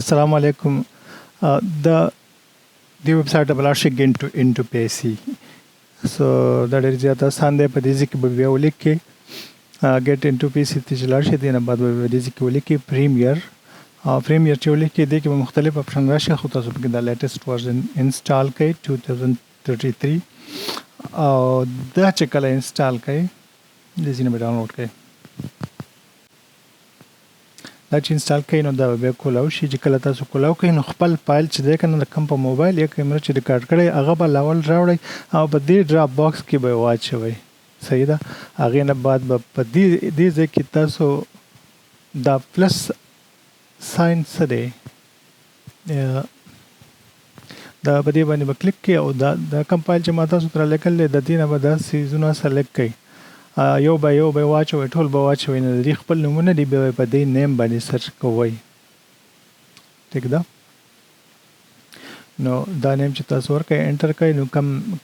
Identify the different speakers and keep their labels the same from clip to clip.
Speaker 1: Assalamu alaikum. The website of Alashik into PC. So that is the Sunday Padizik Buliki get into PC Tijilashi din abad Dizik Uliki Premier. Premier Chuliki Dik Mukhtalif option Russia Hutasuk the latest version install Kai 2033. The Chekala install Kai. This is in a download Kai. دا چې انسټال کړئ نو دا به کولاو شي چې کله تاسو کولاو کړئ نو خپل فایل چې دی کنه د کوم په موبایل یا کیمرا چې ریکارډ کړئ هغه به لاول راوړئ او په دې ډراپ باکس کې به واچوئ صحیح ده هغې نه بعد به په دې ځای کې تاسو دا پلس ساین څه دی دا په دې باندې به کلیک کړئ او دا کوم فایل چې ما تاسو ته رالیکلی دی د دې نه به دا څیزونه سلیکټ کړئ یو به واچوئ ټول به واچوئ نو د دې خپل نومونه دي بیا په دې نیم باندې سرچ کوئ ټیک ده نو دا نیم چې تاسو ورکړئ انټر کړئ نو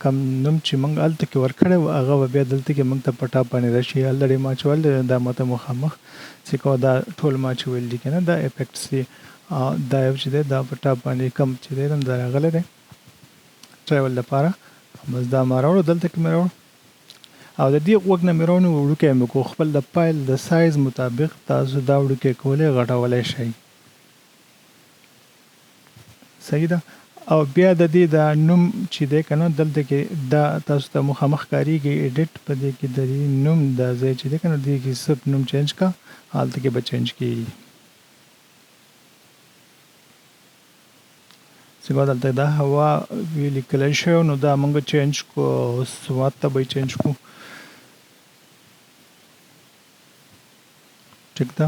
Speaker 1: کم نوم چې موږ هلته کې ورکړی و هغه به بیا دلته کې موږ ته په ټاپ باندې راشي الریډي ما اچول دی دا ماته مخامخ چې کوه دا ټول ما اچول دي که نه دا افیکټس دي دا یو چې دی دا په ټاپ باندې کم چې دی دا راغلی دی ټریول لپاره بس دا ما راوړو دلته کې مې راوړو او د دې غوږ نه مې راونیو وړوکی مې کو خپل د فایل د سایز مطابق تاسو دا وړوکی کولی غټولی شئ صحیح ده او بیا د دې دا نوم چې دی که نه دلته کې دا تاسو ته مخامخ ښکارېږي ایډیټ په دې کې د دې نوم دا ځای چې دی که نه دې کې صرف نوم چینج کا هلته کې به چینج کېږي چې دلته دا هوا وی لیکلی شوی نو دا موږ چینج کو سوات ته به چینج کو ټیک ده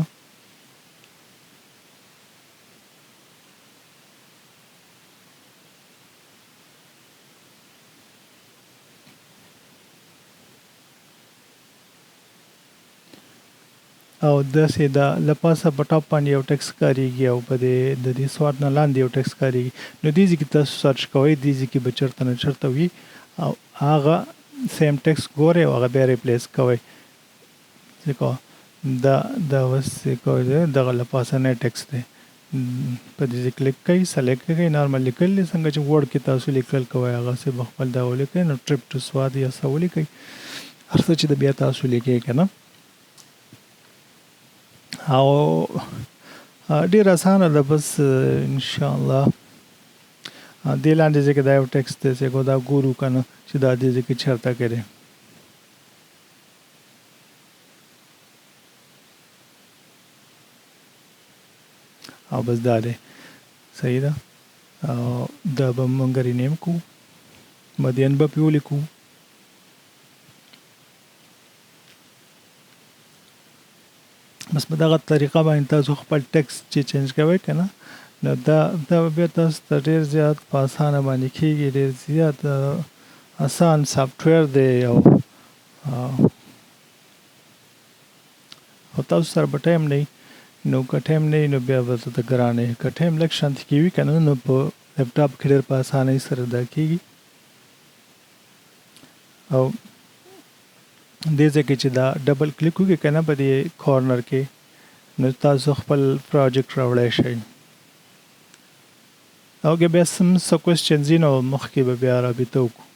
Speaker 1: او داسې دا له پاسه په ټاپ باندې یو ټکس ښکارېږي او په د دې سوات نه لاندې یو ټکس ښکارېږي نو دې ځای کې تاسو سرچ کوئ دې ځای کې به چېرته نه چېرته وي او هغه سیم ټکس ګورئ او هغه بیا ریپلیس کوئ څه کوه دا اوس څه کوئ دغه له پاسه نه ټکس دی په دې ځای کلیک کوئ سلیکټ کوئ نارمل لیکل دی څنګه چې وړ کې تاسو لیکل کوئ هغسې به خپل دا ولیکئ نو ټریپ ټو سوات یا څه ولیکئ هر څه چې د بیا تاسو لیکئ که نه او ډېر اسانه ده بس انشاءالله دې لاندې ځای کې دا یو ټکس دی چې دا ګورو که نه چې دا دې ځای کې چېرته کې دی او بس دا دی صحیح ده او دا به موږ رینیم کو مدین به پې ولیکو بس په دغه طریقه باندې تاسو خپل ټکس چې چینج کوئ که نه نو دا بیا تاسو ته ډېر زیات په اسانه باندې کېږي ډېر زیات اسان سافټویر دی او تاسو سره به ټایم نه نو که ټایم نه نو بیا به درته ګران وي که ټایم لږ شانتې کې وي که نه نو په لیپټاپ کې ډېر په اسانۍ سره دا کېږي او دې ځای کې چې دا ډبل کلیک وکړئ که نه په دې کارنر کې نو تاسو خپل پروجیکټ راوړی شئ او که بیا څه کوېسچنز وي نو مخکې به بیا رابطه وکړو